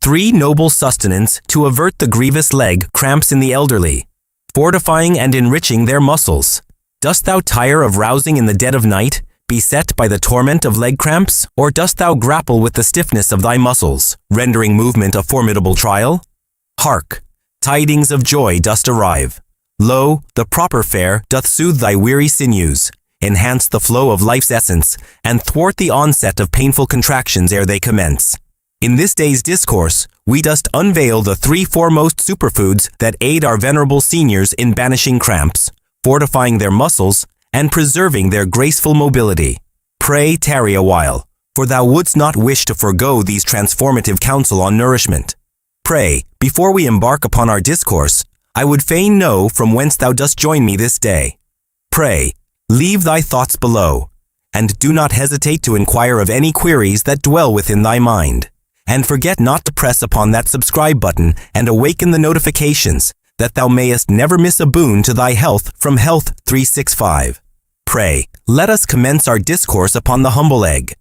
3 noble sustenance to avert the grievous leg cramps in the elderly, fortifying and enriching their muscles. Dost thou tire of rousing in the dead of night, beset by the torment of leg cramps, or dost thou grapple with the stiffness of thy muscles, rendering movement a formidable trial? Hark! Tidings of joy dost arrive. Lo, the proper fare doth soothe thy weary sinews, enhance the flow of life's essence, and thwart the onset of painful contractions ere they commence. In this day's discourse, we dost unveil the 3 foremost superfoods that aid our venerable seniors in banishing cramps, fortifying their muscles, and preserving their graceful mobility. Pray tarry a while, for thou wouldst not wish to forego these transformative counsel on nourishment. Pray, before we embark upon our discourse, I would fain know from whence thou dost join me this day. Pray, leave thy thoughts below, and do not hesitate to inquire of any queries that dwell within thy mind. And forget not to press upon that subscribe button and awaken the notifications, that thou mayest never miss a boon to thy health from Health 365. Pray, let us commence our discourse upon the humble egg.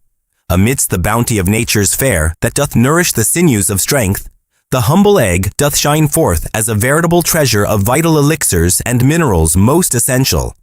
Amidst the bounty of nature's fare that doth nourish the sinews of strength, the humble egg doth shine forth as a veritable treasure of vital elixirs and minerals most essential.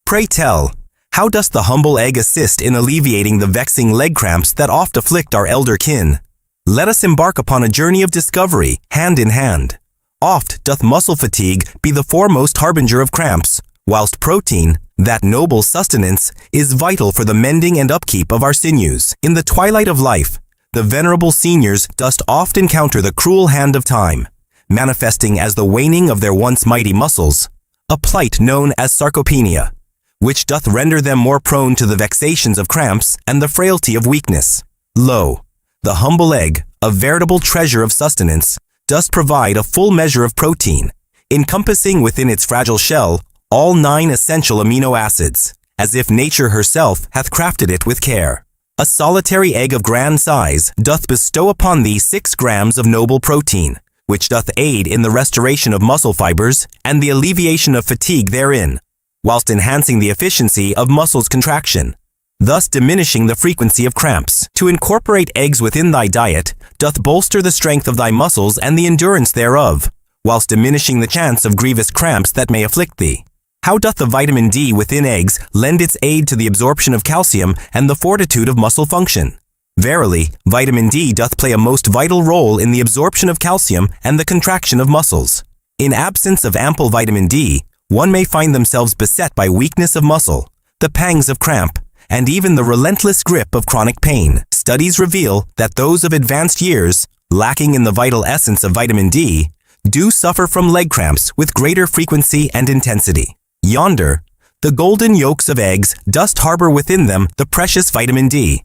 Pray tell, how does the humble egg assist in alleviating the vexing leg cramps that oft afflict our elder kin? Let us embark upon a journey of discovery, hand in hand. Oft doth muscle fatigue be the foremost harbinger of cramps, whilst protein, that noble sustenance, is vital for the mending and upkeep of our sinews. In the twilight of life, the venerable seniors dost oft encounter the cruel hand of time, manifesting as the waning of their once mighty muscles, a plight known as sarcopenia, which doth render them more prone to the vexations of cramps and the frailty of weakness. Lo, the humble egg, a veritable treasure of sustenance, does provide a full measure of protein, encompassing within its fragile shell all 9 essential amino acids, as if nature herself hath crafted it with care. A solitary egg of grand size doth bestow upon thee 6 grams of noble protein, which doth aid in the restoration of muscle fibers and the alleviation of fatigue therein, whilst enhancing the efficiency of muscles contraction, thus diminishing the frequency of cramps. To incorporate eggs within thy diet doth bolster the strength of thy muscles and the endurance thereof, whilst diminishing the chance of grievous cramps that may afflict thee. How doth the vitamin D within eggs lend its aid to the absorption of calcium and the fortitude of muscle function? Verily, vitamin D doth play a most vital role in the absorption of calcium and the contraction of muscles. In absence of ample vitamin D, one may find themselves beset by weakness of muscle, the pangs of cramp, and even the relentless grip of chronic pain. Studies reveal that those of advanced years, lacking in the vital essence of vitamin D, do suffer from leg cramps with greater frequency and intensity. Yonder, the golden yolks of eggs dost harbor within them the precious vitamin D,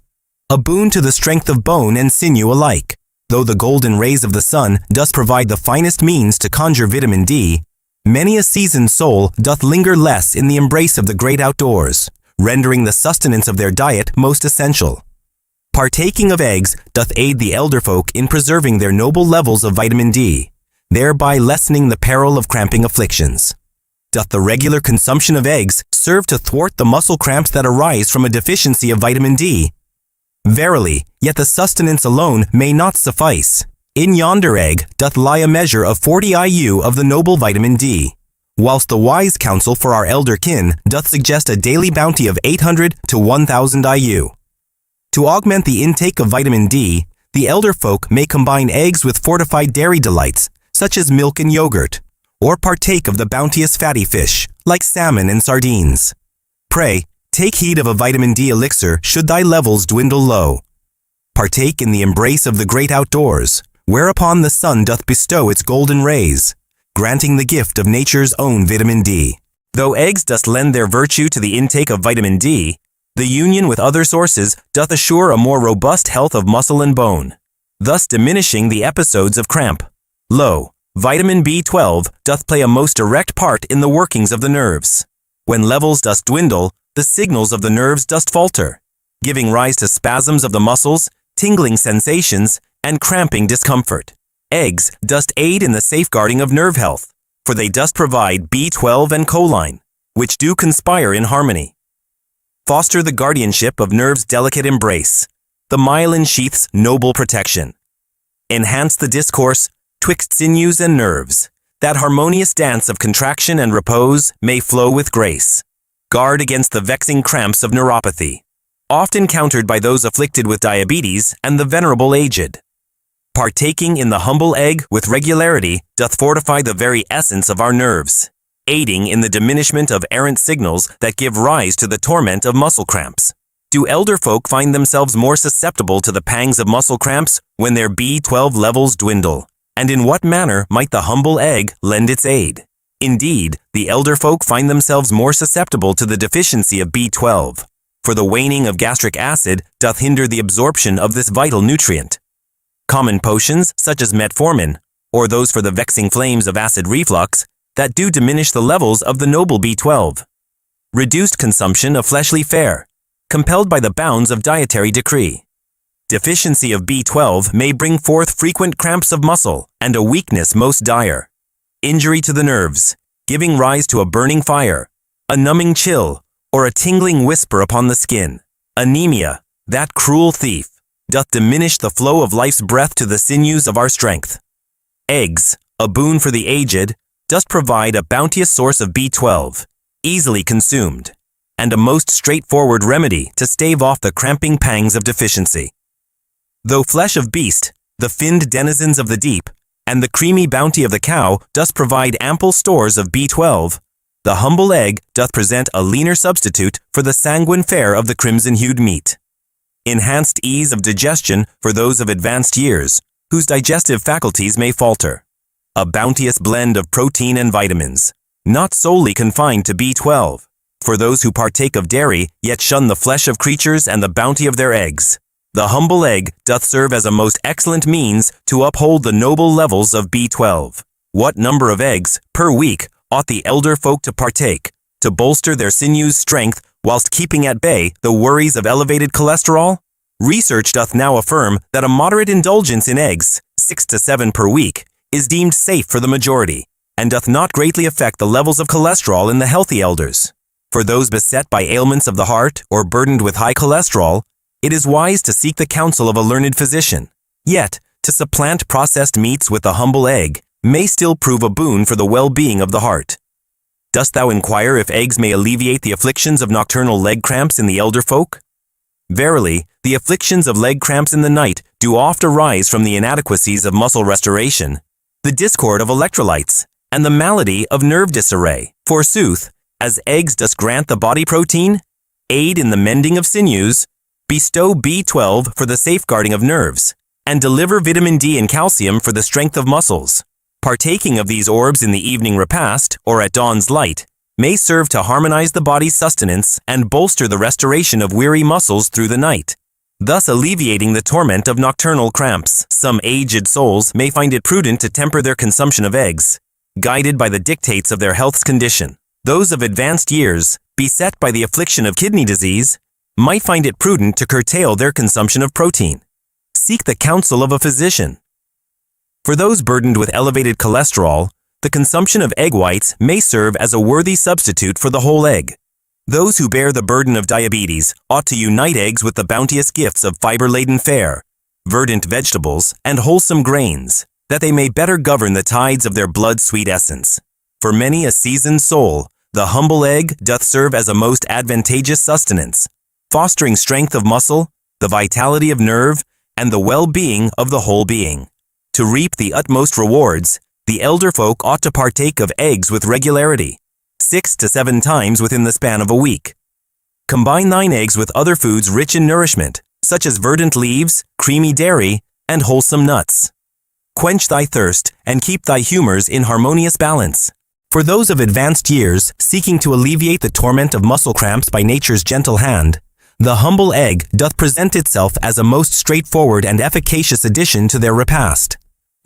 a boon to the strength of bone and sinew alike. Though the golden rays of the sun does provide the finest means to conjure vitamin D, many a seasoned soul doth linger less in the embrace of the great outdoors, rendering the sustenance of their diet most essential. Partaking of eggs doth aid the elder folk in preserving their noble levels of vitamin D, thereby lessening the peril of cramping afflictions. Doth the regular consumption of eggs serve to thwart the muscle cramps that arise from a deficiency of vitamin D? Verily, yet the sustenance alone may not suffice. In yonder egg doth lie a measure of 40 IU of the noble vitamin D, whilst the wise counsel for our elder kin doth suggest a daily bounty of 800 to 1000 IU. To augment the intake of vitamin D, the elder folk may combine eggs with fortified dairy delights, such as milk and yogurt, or partake of the bounteous fatty fish, like salmon and sardines. Pray, take heed of a vitamin D elixir should thy levels dwindle low. Partake in the embrace of the great outdoors, whereupon the sun doth bestow its golden rays, granting the gift of nature's own vitamin D. Though eggs doth lend their virtue to the intake of vitamin D, the union with other sources doth assure a more robust health of muscle and bone, thus diminishing the episodes of cramp. Lo, vitamin B12 doth play a most direct part in the workings of the nerves. When levels doth dwindle, the signals of the nerves doth falter, giving rise to spasms of the muscles, tingling sensations, and cramping discomfort. Eggs dost aid in the safeguarding of nerve health, for they dost provide B12 and choline, which do conspire in harmony. Foster the guardianship of nerve's delicate embrace, the myelin sheath's noble protection. Enhance the discourse twixt sinews and nerves. That harmonious dance of contraction and repose may flow with grace. Guard against the vexing cramps of neuropathy, often countered by those afflicted with diabetes and the venerable aged. Partaking in the humble egg with regularity doth fortify the very essence of our nerves, aiding in the diminishment of errant signals that give rise to the torment of muscle cramps. Do elder folk find themselves more susceptible to the pangs of muscle cramps when their B12 levels dwindle? And in what manner might the humble egg lend its aid? Indeed, the elder folk find themselves more susceptible to the deficiency of B12, for the waning of gastric acid doth hinder the absorption of this vital nutrient. Common potions, such as metformin, or those for the vexing flames of acid reflux, that do diminish the levels of the noble B12. Reduced consumption of fleshly fare, compelled by the bounds of dietary decree. Deficiency of B12 may bring forth frequent cramps of muscle and a weakness most dire. Injury to the nerves, giving rise to a burning fire, a numbing chill, or a tingling whisper upon the skin. Anemia, that cruel thief, doth diminish the flow of life's breath to the sinews of our strength. Eggs, a boon for the aged, doth provide a bounteous source of B12, easily consumed, and a most straightforward remedy to stave off the cramping pangs of deficiency. Though flesh of beast, the finned denizens of the deep, and the creamy bounty of the cow doth provide ample stores of B12, the humble egg doth present a leaner substitute for the sanguine fare of the crimson-hued meat. Enhanced ease of digestion for those of advanced years, whose digestive faculties may falter. A bounteous blend of protein and vitamins, not solely confined to B12, for those who partake of dairy yet shun the flesh of creatures and the bounty of their eggs. The humble egg doth serve as a most excellent means to uphold the noble levels of B12. What number of eggs per week ought the elder folk to partake, to bolster their sinews' strength whilst keeping at bay the worries of elevated cholesterol? Research doth now affirm that a moderate indulgence in eggs, 6 to 7 per week, is deemed safe for the majority, and doth not greatly affect the levels of cholesterol in the healthy elders. For those beset by ailments of the heart or burdened with high cholesterol, it is wise to seek the counsel of a learned physician. Yet, to supplant processed meats with the humble egg may still prove a boon for the well-being of the heart. Dost thou inquire if eggs may alleviate the afflictions of nocturnal leg cramps in the elder folk? Verily, the afflictions of leg cramps in the night do oft arise from the inadequacies of muscle restoration, the discord of electrolytes, and the malady of nerve disarray. Forsooth, as eggs dost grant the body protein, aid in the mending of sinews, bestow B12 for the safeguarding of nerves, and deliver vitamin D and calcium for the strength of muscles. Partaking of these orbs in the evening repast, or at dawn's light, may serve to harmonize the body's sustenance and bolster the restoration of weary muscles through the night, thus alleviating the torment of nocturnal cramps. Some aged souls may find it prudent to temper their consumption of eggs, guided by the dictates of their health's condition. Those of advanced years, beset by the affliction of kidney disease, might find it prudent to curtail their consumption of protein. Seek the counsel of a physician. For those burdened with elevated cholesterol, the consumption of egg whites may serve as a worthy substitute for the whole egg. Those who bear the burden of diabetes ought to unite eggs with the bounteous gifts of fiber-laden fare, verdant vegetables, and wholesome grains, that they may better govern the tides of their blood's sweet essence. For many a seasoned soul, the humble egg doth serve as a most advantageous sustenance, fostering strength of muscle, the vitality of nerve, and the well-being of the whole being. To reap the utmost rewards, the elder folk ought to partake of eggs with regularity, 6 to 7 times within the span of a week. Combine thine eggs with other foods rich in nourishment, such as verdant leaves, creamy dairy, and wholesome nuts. Quench thy thirst and keep thy humors in harmonious balance. For those of advanced years seeking to alleviate the torment of muscle cramps by nature's gentle hand, the humble egg doth present itself as a most straightforward and efficacious addition to their repast.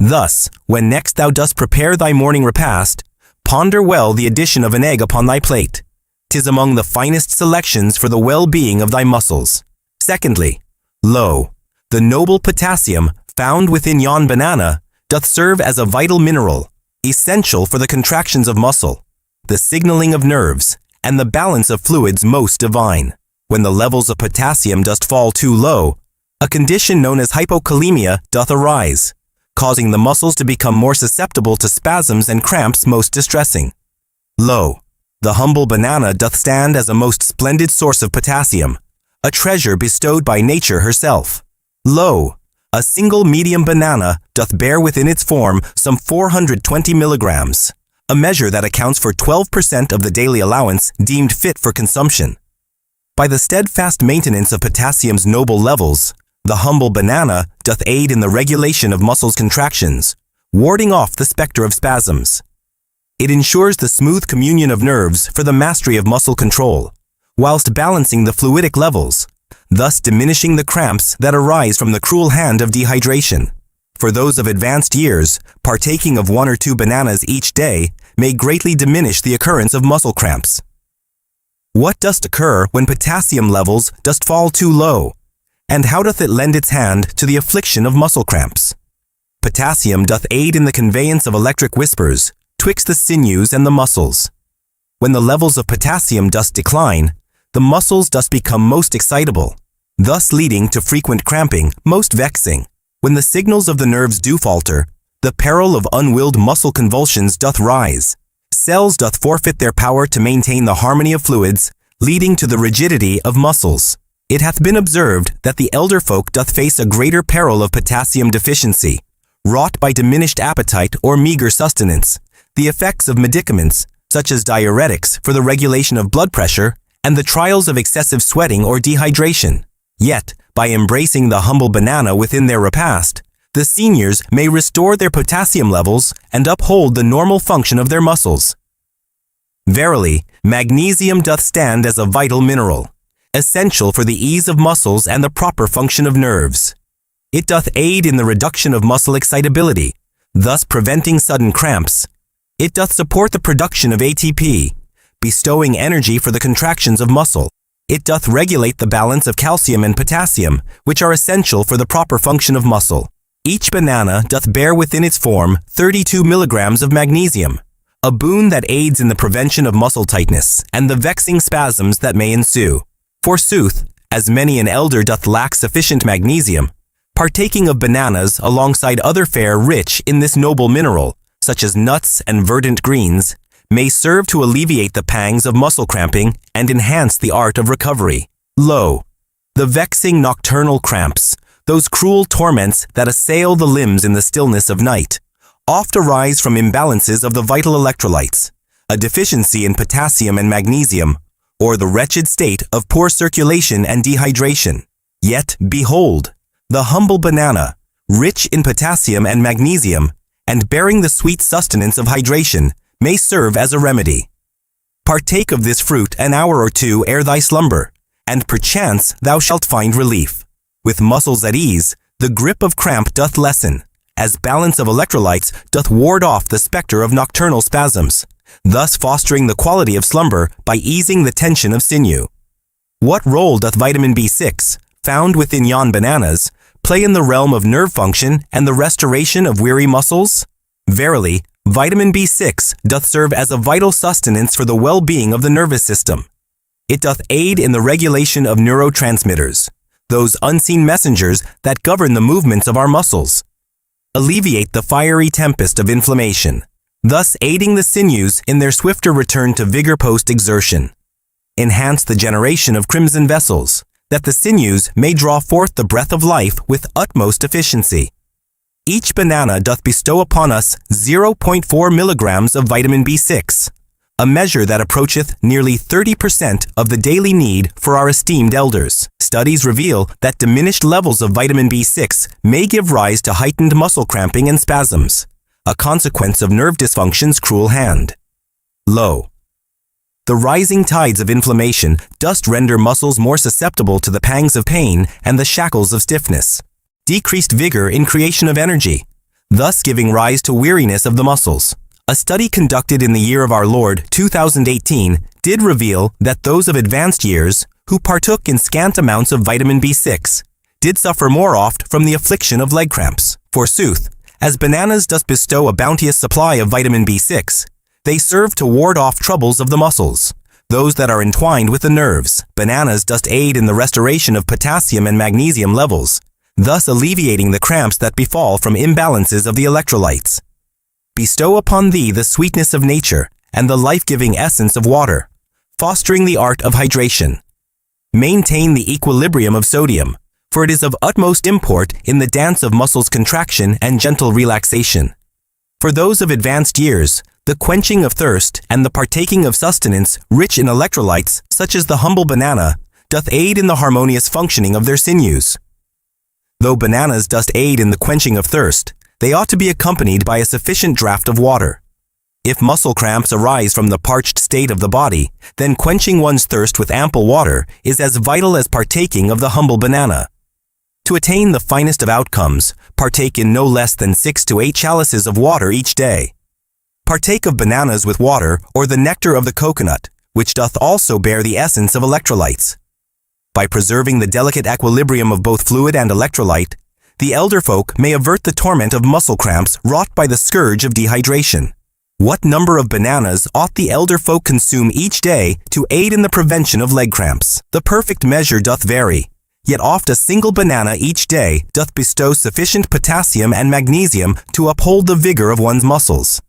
Thus, when next thou dost prepare thy morning repast, ponder well the addition of an egg upon thy plate. 'Tis among the finest selections for the well-being of thy muscles. Secondly, lo, the noble potassium found within yon banana doth serve as a vital mineral, essential for the contractions of muscle, the signaling of nerves, and the balance of fluids most divine. When the levels of potassium dost fall too low, a condition known as hypokalemia doth arise, causing the muscles to become more susceptible to spasms and cramps most distressing. Lo, the humble banana doth stand as a most splendid source of potassium, a treasure bestowed by nature herself. Lo, a single medium banana doth bear within its form some 420 milligrams, a measure that accounts for 12% of the daily allowance deemed fit for consumption. By the steadfast maintenance of potassium's noble levels, the humble banana doth aid in the regulation of muscles' contractions, warding off the specter of spasms. It ensures the smooth communion of nerves for the mastery of muscle control, whilst balancing the fluidic levels, thus diminishing the cramps that arise from the cruel hand of dehydration. For those of advanced years, partaking of 1 or 2 bananas each day may greatly diminish the occurrence of muscle cramps. What doth occur when potassium levels dost fall too low? And how doth it lend its hand to the affliction of muscle cramps? Potassium doth aid in the conveyance of electric whispers twixt the sinews and the muscles. When the levels of potassium dost decline, the muscles dost become most excitable, thus leading to frequent cramping, most vexing. When the signals of the nerves do falter, the peril of unwilled muscle convulsions doth rise. Cells doth forfeit their power to maintain the harmony of fluids, leading to the rigidity of muscles. It hath been observed that the elder folk doth face a greater peril of potassium deficiency, wrought by diminished appetite or meager sustenance, the effects of medicaments, such as diuretics for the regulation of blood pressure, and the trials of excessive sweating or dehydration. Yet, by embracing the humble banana within their repast, the seniors may restore their potassium levels and uphold the normal function of their muscles. Verily, magnesium doth stand as a vital mineral, essential for the ease of muscles and the proper function of nerves. It doth aid in the reduction of muscle excitability, thus preventing sudden cramps. It doth support the production of ATP, bestowing energy for the contractions of muscle. It doth regulate the balance of calcium and potassium, which are essential for the proper function of muscle. Each banana doth bear within its form 32 milligrams of magnesium, a boon that aids in the prevention of muscle tightness and the vexing spasms that may ensue. Forsooth, as many an elder doth lack sufficient magnesium, partaking of bananas alongside other fare rich in this noble mineral, such as nuts and verdant greens, may serve to alleviate the pangs of muscle cramping and enhance the art of recovery. Lo, the vexing nocturnal cramps, those cruel torments that assail the limbs in the stillness of night, oft arise from imbalances of the vital electrolytes, a deficiency in potassium and magnesium, or the wretched state of poor circulation and dehydration. Yet, behold, the humble banana, rich in potassium and magnesium, and bearing the sweet sustenance of hydration, may serve as a remedy. Partake of this fruit an hour or two ere thy slumber, and perchance thou shalt find relief. With muscles at ease, the grip of cramp doth lessen, as balance of electrolytes doth ward off the specter of nocturnal spasms, thus fostering the quality of slumber by easing the tension of sinew. What role doth vitamin B6, found within yon bananas, play in the realm of nerve function and the restoration of weary muscles? Verily, vitamin B6 doth serve as a vital sustenance for the well-being of the nervous system. It doth aid in the regulation of neurotransmitters, those unseen messengers that govern the movements of our muscles, alleviate the fiery tempest of inflammation, thus aiding the sinews in their swifter return to vigor post-exertion, enhance the generation of crimson vessels, that the sinews may draw forth the breath of life with utmost efficiency. Each banana doth bestow upon us 0.4 milligrams of vitamin B6, a measure that approacheth nearly 30% of the daily need for our esteemed elders. Studies reveal that diminished levels of vitamin B6 may give rise to heightened muscle cramping and spasms, a consequence of nerve dysfunction's cruel hand. Lo, the rising tides of inflammation dost render muscles more susceptible to the pangs of pain and the shackles of stiffness, decreased vigor in creation of energy, thus giving rise to weariness of the muscles. A study conducted in the year of our Lord 2018 did reveal that those of advanced years who partook in scant amounts of vitamin B6 did suffer more oft from the affliction of leg cramps. Forsooth, as bananas doth bestow a bounteous supply of vitamin B6, they serve to ward off troubles of the muscles, those that are entwined with the nerves. Bananas doth aid in the restoration of potassium and magnesium levels, thus alleviating the cramps that befall from imbalances of the electrolytes. Bestow upon thee the sweetness of nature and the life-giving essence of water, fostering the art of hydration. Maintain the equilibrium of sodium, for it is of utmost import in the dance of muscles contraction and gentle relaxation. For those of advanced years, the quenching of thirst and the partaking of sustenance rich in electrolytes, such as the humble banana, doth aid in the harmonious functioning of their sinews. Though bananas doth aid in the quenching of thirst, they ought to be accompanied by a sufficient draught of water. If muscle cramps arise from the parched state of the body, then quenching one's thirst with ample water is as vital as partaking of the humble banana. To attain the finest of outcomes, partake in no less than 6 to 8 chalices of water each day. Partake of bananas with water or the nectar of the coconut, which doth also bear the essence of electrolytes. By preserving the delicate equilibrium of both fluid and electrolyte, the elder folk may avert the torment of muscle cramps wrought by the scourge of dehydration. What number of bananas ought the elder folk consume each day to aid in the prevention of leg cramps? The perfect measure doth vary, yet oft a single banana each day doth bestow sufficient potassium and magnesium to uphold the vigor of one's muscles.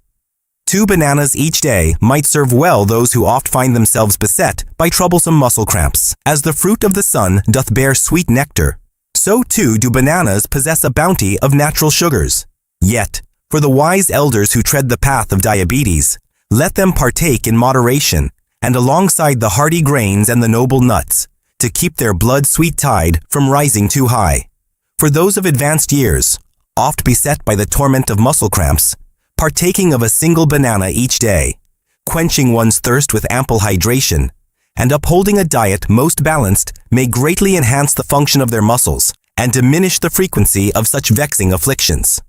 2 bananas each day might serve well those who oft find themselves beset by troublesome muscle cramps. As the fruit of the sun doth bear sweet nectar, so too do bananas possess a bounty of natural sugars. Yet, for the wise elders who tread the path of diabetes, let them partake in moderation, and alongside the hearty grains and the noble nuts, to keep their blood-sweet tide from rising too high. For those of advanced years, oft beset by the torment of muscle cramps, partaking of a single banana each day, quenching one's thirst with ample hydration, and upholding a diet most balanced may greatly enhance the function of their muscles and diminish the frequency of such vexing afflictions.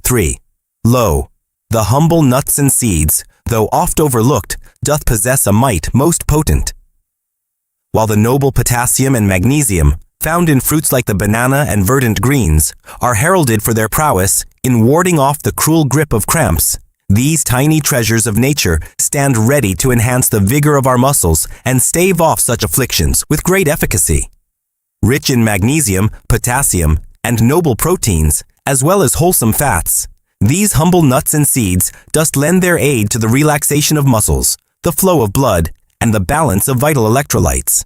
3. Lo, the humble nuts and seeds, though oft overlooked, doth possess a might most potent. While the noble potassium and magnesium, found in fruits like the banana and verdant greens, are heralded for their prowess in warding off the cruel grip of cramps, these tiny treasures of nature stand ready to enhance the vigor of our muscles and stave off such afflictions with great efficacy. Rich in magnesium, potassium, and noble proteins, as well as wholesome fats, these humble nuts and seeds dost lend their aid to the relaxation of muscles, the flow of blood, and the balance of vital electrolytes.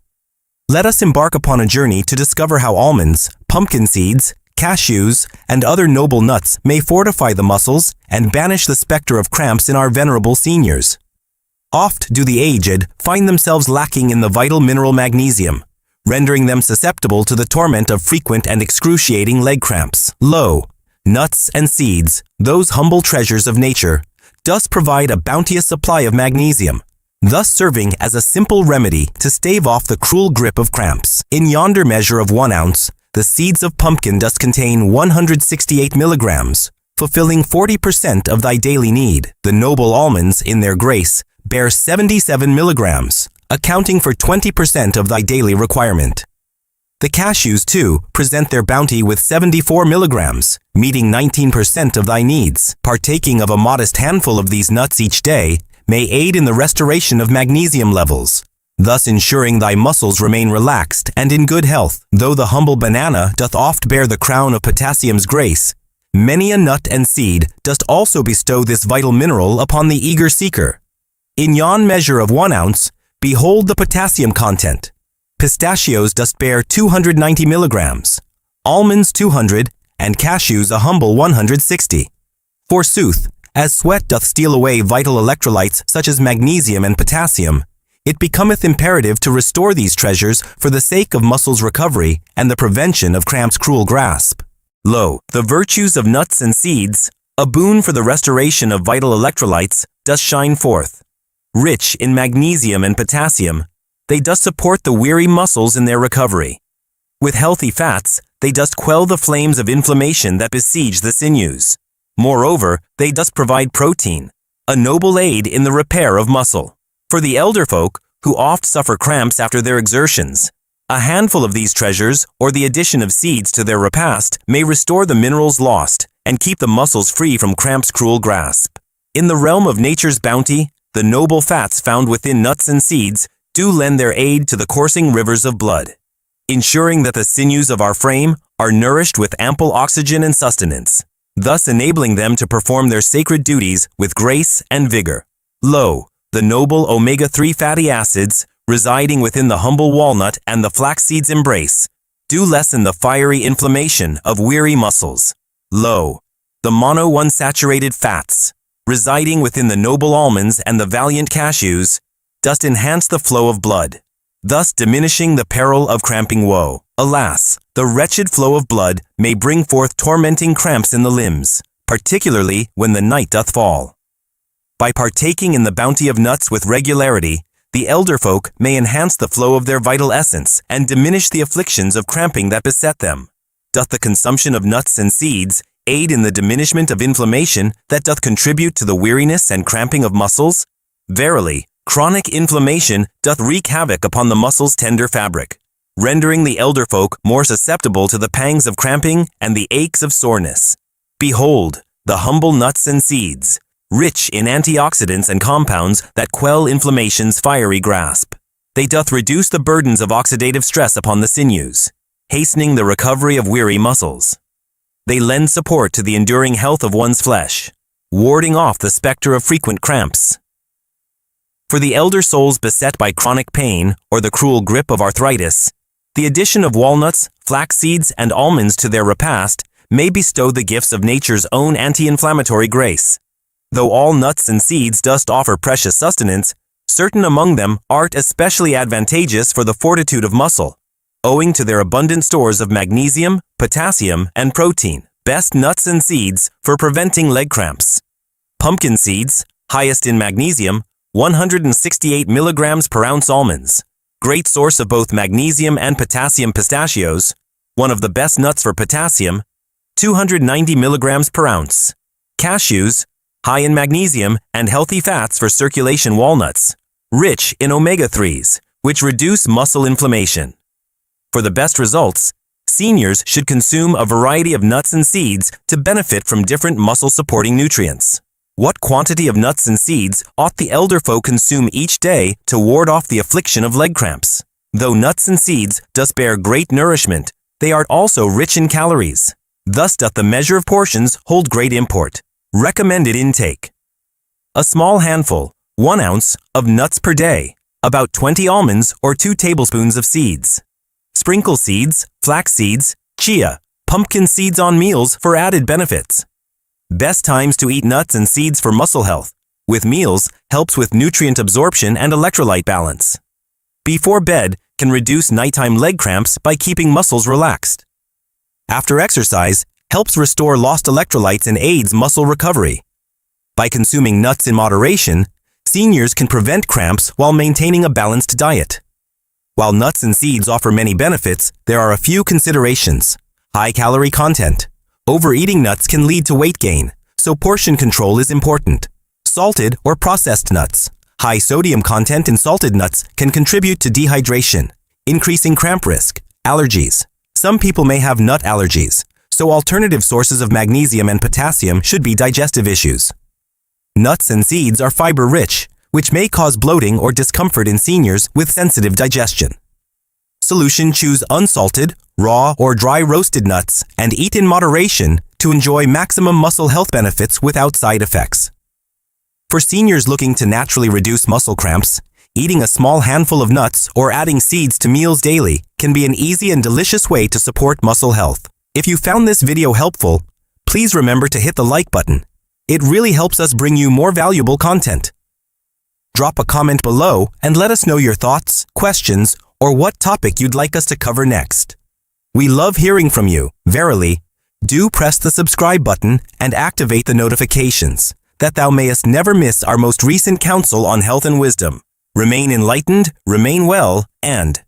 Let us embark upon a journey to discover how almonds, pumpkin seeds, cashews, and other noble nuts may fortify the muscles and banish the specter of cramps in our venerable seniors. Oft do the aged find themselves lacking in the vital mineral magnesium, rendering them susceptible to the torment of frequent and excruciating leg cramps. Lo, nuts and seeds, those humble treasures of nature, does provide a bounteous supply of magnesium, thus serving as a simple remedy to stave off the cruel grip of cramps. In yonder measure of 1 ounce, the seeds of pumpkin does contain 168 milligrams, fulfilling 40% of thy daily need. The noble almonds, in their grace, bear 77 milligrams, accounting for 20% of thy daily requirement. The cashews, too, present their bounty with 74 milligrams, meeting 19% of thy needs. Partaking of a modest handful of these nuts each day may aid in the restoration of magnesium levels, thus ensuring thy muscles remain relaxed and in good health. Though the humble banana doth oft bear the crown of potassium's grace, many a nut and seed dost also bestow this vital mineral upon the eager seeker. In yon measure of 1 ounce, behold the potassium content. Pistachios dost bear 290 milligrams, almonds 200, and cashews a humble 160. Forsooth, as sweat doth steal away vital electrolytes such as magnesium and potassium, it becometh imperative to restore these treasures for the sake of muscles' recovery and the prevention of cramp's cruel grasp. Lo, the virtues of nuts and seeds, a boon for the restoration of vital electrolytes, does shine forth. Rich in magnesium and potassium, they does support the weary muscles in their recovery. With healthy fats, they does quell the flames of inflammation that besiege the sinews. Moreover, they does provide protein, a noble aid in the repair of muscle. For the elder folk, who oft suffer cramps after their exertions, a handful of these treasures or the addition of seeds to their repast may restore the minerals lost and keep the muscles free from cramp's cruel grasp. In the realm of nature's bounty, the noble fats found within nuts and seeds do lend their aid to the coursing rivers of blood, ensuring that the sinews of our frame are nourished with ample oxygen and sustenance, thus enabling them to perform their sacred duties with grace and vigor. Low, the noble omega-3 fatty acids, residing within the humble walnut and the flaxseed's embrace, do lessen the fiery inflammation of weary muscles. Low, the monounsaturated fats, residing within the noble almonds and the valiant cashews, dost enhance the flow of blood, thus diminishing the peril of cramping woe. Alas, the wretched flow of blood may bring forth tormenting cramps in the limbs, particularly when the night doth fall. By partaking in the bounty of nuts with regularity, the elder folk may enhance the flow of their vital essence and diminish the afflictions of cramping that beset them. Doth the consumption of nuts and seeds aid in the diminishment of inflammation that doth contribute to the weariness and cramping of muscles? Verily, chronic inflammation doth wreak havoc upon the muscle's tender fabric, rendering the elder folk more susceptible to the pangs of cramping and the aches of soreness. Behold, the humble nuts and seeds, rich in antioxidants and compounds that quell inflammation's fiery grasp. They doth reduce the burdens of oxidative stress upon the sinews, hastening the recovery of weary muscles. They lend support to the enduring health of one's flesh, warding off the specter of frequent cramps. For the elder souls beset by chronic pain or the cruel grip of arthritis, the addition of walnuts, flax seeds, and almonds to their repast may bestow the gifts of nature's own anti-inflammatory grace. Though all nuts and seeds dost offer precious sustenance, certain among them art especially advantageous for the fortitude of muscle, owing to their abundant stores of magnesium, potassium, and protein. Best nuts and seeds for preventing leg cramps. Pumpkin seeds, highest in magnesium, 168 milligrams per ounce almonds. Great source of both magnesium and potassium pistachios, one of the best nuts for potassium, 290 milligrams per ounce. Cashews, high in magnesium and healthy fats for circulation walnuts, rich in omega-3s, which reduce muscle inflammation. For the best results, seniors should consume a variety of nuts and seeds to benefit from different muscle-supporting nutrients. What quantity of nuts and seeds ought the elder folk consume each day to ward off the affliction of leg cramps? Though nuts and seeds does bear great nourishment, they are also rich in calories. Thus doth the measure of portions hold great import. Recommended intake: a small handful, 1 ounce, of nuts per day, about 20 almonds or 2 tablespoons of seeds. Sprinkle seeds, flax seeds, chia, pumpkin seeds on meals for added benefits. Best times to eat nuts and seeds for muscle health. With meals, helps with nutrient absorption and electrolyte balance. Before bed, can reduce nighttime leg cramps by keeping muscles relaxed. After exercise, helps restore lost electrolytes and aids muscle recovery. By consuming nuts in moderation, seniors can prevent cramps while maintaining a balanced diet. While nuts and seeds offer many benefits, there are a few considerations. High calorie content. Overeating nuts can lead to weight gain, so portion control is important. Salted or processed nuts. High sodium content in salted nuts can contribute to dehydration, increasing cramp risk. Allergies. Some people may have nut allergies, so alternative sources of magnesium and potassium should be digestive issues. Nuts and seeds are fiber-rich, which may cause bloating or discomfort in seniors with sensitive digestion. Solution: choose unsalted, raw, or dry roasted nuts and eat in moderation to enjoy maximum muscle health benefits without side effects. For seniors looking to naturally reduce muscle cramps, eating a small handful of nuts or adding seeds to meals daily can be an easy and delicious way to support muscle health. If you found this video helpful, please remember to hit the like button. It really helps us bring you more valuable content. Drop a comment below and let us know your thoughts, questions, or what topic you'd like us to cover next. We love hearing from you. Verily, do press the subscribe button and activate the notifications, that thou mayest never miss our most recent counsel on health and wisdom. Remain enlightened, remain well, and